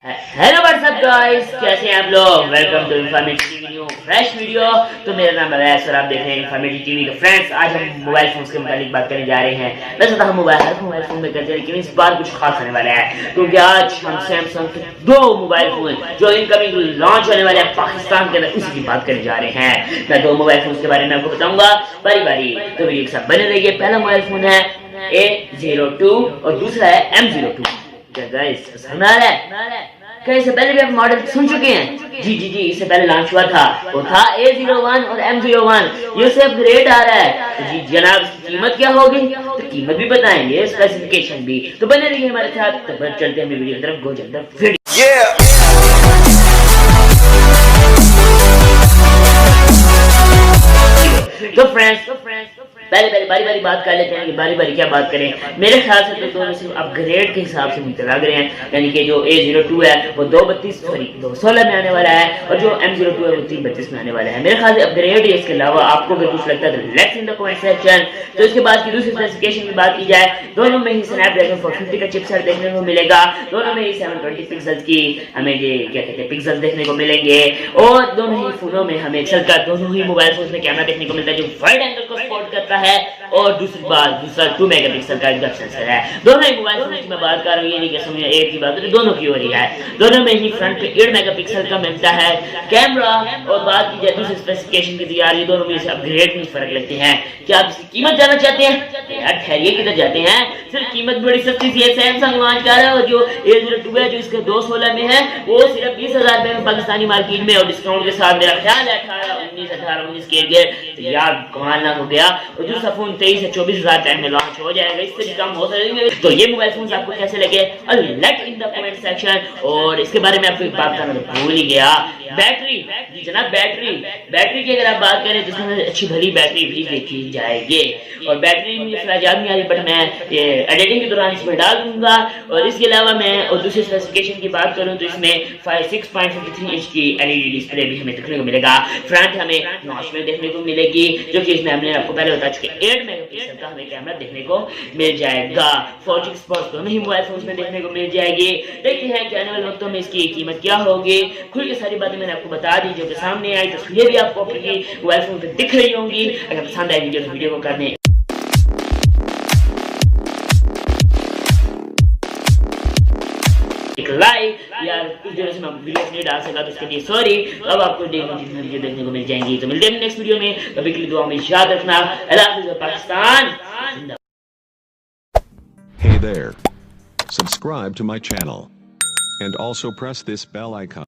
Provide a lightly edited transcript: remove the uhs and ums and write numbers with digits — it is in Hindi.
हेलो व्हाट्सअप गाइस, कैसे हैं आप लोग। Welcome to Informative TV new fresh video. तो मेरा नाम है और आप देख रहे हैं इन्फॉर्मेटिव टीवी। तो फ्रेंड्स, आज हम मोबाइल फोन्स के मुताबिक बात करने जा रहे हैं। वैसे तो हम मोबाइल फोन में करते हैं, लेकिन इस बार कुछ खास होने वाला है, क्योंकि आज हम सैमसंग के दो मोबाइल फोन जो इनकमिंग लॉन्च होने वाले हैं पाकिस्तान के अंदर, उसी की बात करने जा रहे हैं। मैं दो मोबाइल फोन के बारे में आपको बताऊंगा बारी बारी, तो वीडियो के साथ बने रहिए। पहला मोबाइल फोन है A02 और दूसरा है M02। पसंद आ रहा है? क्या इससे पहले भी आप मॉडल सुन चुके हैं? जी, इससे पहले लॉन्च हुआ था, वो था A01 और M01। ये से अपग्रेड आ रहा है। तो जी जनाब, कीमत क्या होगी? तो कीमत भी बताएंगे, स्पेसिफिकेशन भी। तो बने रहिए हमारे साथ। तो चलते हैं वीडियो की तरफ। गो जल्दी तो फ्रेंड्स, पहले बारी बात कर लेते हैं कि बारी क्या बात करें। मेरे ख्याल से तो दोनों सिर्फ अपग्रेड के हिसाब से मुझे लग रहे हैं, यानी कि जो A02 है वो 216 में आने वाला है, और जो M02 है वो 332 में आने वाला है। मेरे ख्याल से अपग्रेड है। इसके अलावा आपको अगर कुछ लगता है तो let's in the comment section. तो इसके बाद की दूसरी स्पेसिफिकेशन की बात की जाए, दोनों में ही स्नैपड्रैगन 450 का चिपसेट देखने को मिलेगा। दोनों में ही 720 पिक्सल्स की हमें ये क्या कहते हैं पिक्सल्स देखने को मिलेंगे, और दोनों ही फोनों में हमें दोनों ही मोबाइल फोन में कैमरा देखने को मिलता है जो वाइड एंगल को सपोर्ट करता है, और दूसरा 2 मेगापिक्सल का डेप्थ सेंसर है। दोनों ही मोबाइल फोन की मैं बात कर रही हूँ, नहीं समझ एक की बात है, दोनों की हो रही है। दोनों में ही फ्रंट पे 8 मेगापिक्सल का मिलता है कैमरा। और बात की जाए दूसरी स्पेसिफिकेशन की, यार ये दोनों में से अपग्रेड में फर्क लगते हैं। क्या आप इसकी कीमत जानना चाहते हैं? यार ठहरिए, किधर जाते हैं? सिर्फ कीमत बड़ी सस्ती सी है। सैमसंग लॉन्च कर रहा है, जो A02 है जो इसके 216 में है, वो सिर्फ 20,000 रुपए में पाकिस्तानी मार्केट में, और डिस्काउंट के साथ मेरा ख्याल है 18-19 के लिए। तो यार कमाल ना हो गया। और दूसरा फोन 23 से 24,000 टाइम में लॉन्च हो जाएगा, इससे भी कम हो सकेंगे। तो ये मोबाइल फोन आपको कैसे लगे, let in the comment section. और इसके बारे में आपको एक बात करना तो भूल ही गया, बैटरी। जी जनाब, बैटरी की अगर आप बात करें तो इसमें अच्छी भली बैटरी भी देखी जाएगी। और बैटरी मुझे फिलहाल याद नहीं आ रही, बट मैं ये एडिटिंग के दौरान इसमें डाल दूंगा। और इसके अलावा मैं और दूसरी स्पेसिफिकेशन की बात करूं तो इसमें 6.53 इंच की LED डिस्प्ले भी हमें देखने को मिलेगा। फ्रंट हमें नॉच में देखने को मिलेगी, जो कि इसमें हमने आपको पहले बता चुके 8 मेगापिक्सल का हमें कैमरा देखने को मिल जाएगा। 4G स्पॉट दोनों ही मोबाइल फोन में देखने को मिल जाएगी। देखते हैं कि आने वाले वक्तों में इसकी कीमत क्या होगी। खुल के सारी बातें मैंने आपको बता दी, जो कि सामने आई तो ये भी आपको अपनी मोबाइल फोन पे दिख रही होंगी। अगर पसंद आए वीडियो को कर दें लाइक। यार कुछ दिनों से मैं वीडियो नहीं डाल सका, तो इसके लिए सॉरी। अब आपको वीडियो देखने को मिल जाएंगी। तो मिलते हैं नेक्स्ट वीडियो में, तभी के लिए दुआ में याद रखना। अल्लाह हाफ़िज़ Pakistan. Hey there. Subscribe to my channel and also press this bell icon.